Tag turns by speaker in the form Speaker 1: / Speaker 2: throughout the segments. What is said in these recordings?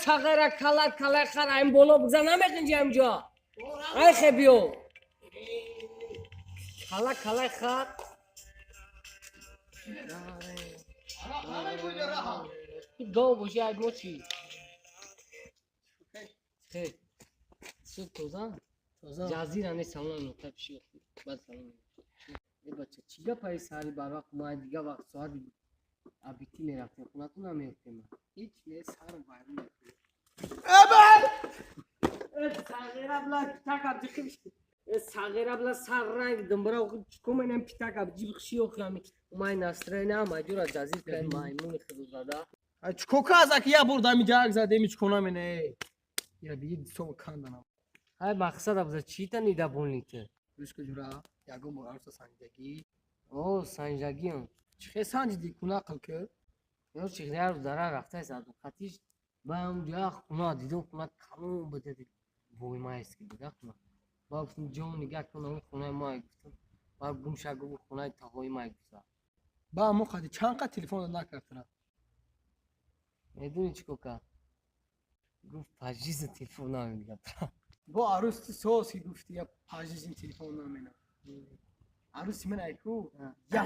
Speaker 1: ساغره کلا خرایم بالا بزنم اینجا اینجا ای خبیو کلا خر دو بوشی ای موچی سوت توزا جزیره نه سلام نقطه بشی بعد سلام ای بچه چیگه پای ساری بر وقت ما دیگه وقت ساعت ابیتی میرفتیم خونتون هم میرفتیم هیچ نه سر باید صغيرة بلا سرنگ دنبرا كم انا بتاعك بجيب خشيوخ يعني وما نسترينا ما جورا جازير كان مايمون خدوزادا
Speaker 2: چکوکا از اکیا بردم اینجا اگزا دیمیچ کنم اینه یا بید سو کندنم
Speaker 1: هاي مقصد ابزا چی تا نیدا بونیته
Speaker 2: روش کجورا یاگو مغارس سنجگی
Speaker 1: او سنجاگی هم
Speaker 2: چه سنجدی کنا قل که
Speaker 1: یو چیخدار داره رفته زادو خطیش با اونجا خونه دیدم خونه تموم بده بوی ما اسکی بده خونه با گفتم جون نگاه کن اون خونه ما گفتم با گمشا گو خونه تاوی ما گفتم
Speaker 2: با مو خدی چند قد تلفن نکردن
Speaker 1: میدونی چیکو که گفت پاجیز تلفن نمیگم
Speaker 2: با عروس سوسی گفتی یا پاجیز این تلفن نمینا عروس من ایکو یا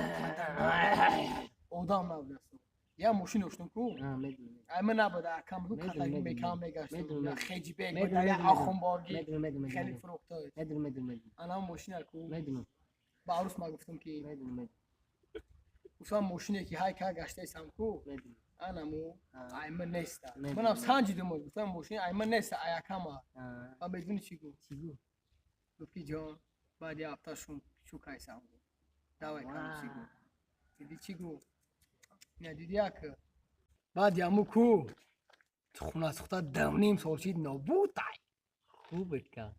Speaker 2: آدم نبودست یا ماشین اشتون کو
Speaker 1: میدونم
Speaker 2: من نبوده کم دو کتایی میکام میگشت یا خیجی بیگ بود
Speaker 1: میدونم
Speaker 2: یا آخون باگی
Speaker 1: میدونم
Speaker 2: خیلی فروخته
Speaker 1: میدونم
Speaker 2: انا ماشین کو
Speaker 1: میدونم
Speaker 2: با عروس ما گفتم که
Speaker 1: میدونم
Speaker 2: گفتم ماشینی که های که گشته سم کو
Speaker 1: میدونم
Speaker 2: انمو ایمن نیست منم سنجیدم گفتم ماشین ایمن نیست ایا کما و بدون چیگو گفتی جان بعد یه هفته شو کایسم داوای کام چیگو دیدی چیگو نه دیدی که بعد یامو کو خونه سخته دمنیم سالشید نبود
Speaker 1: خوبه که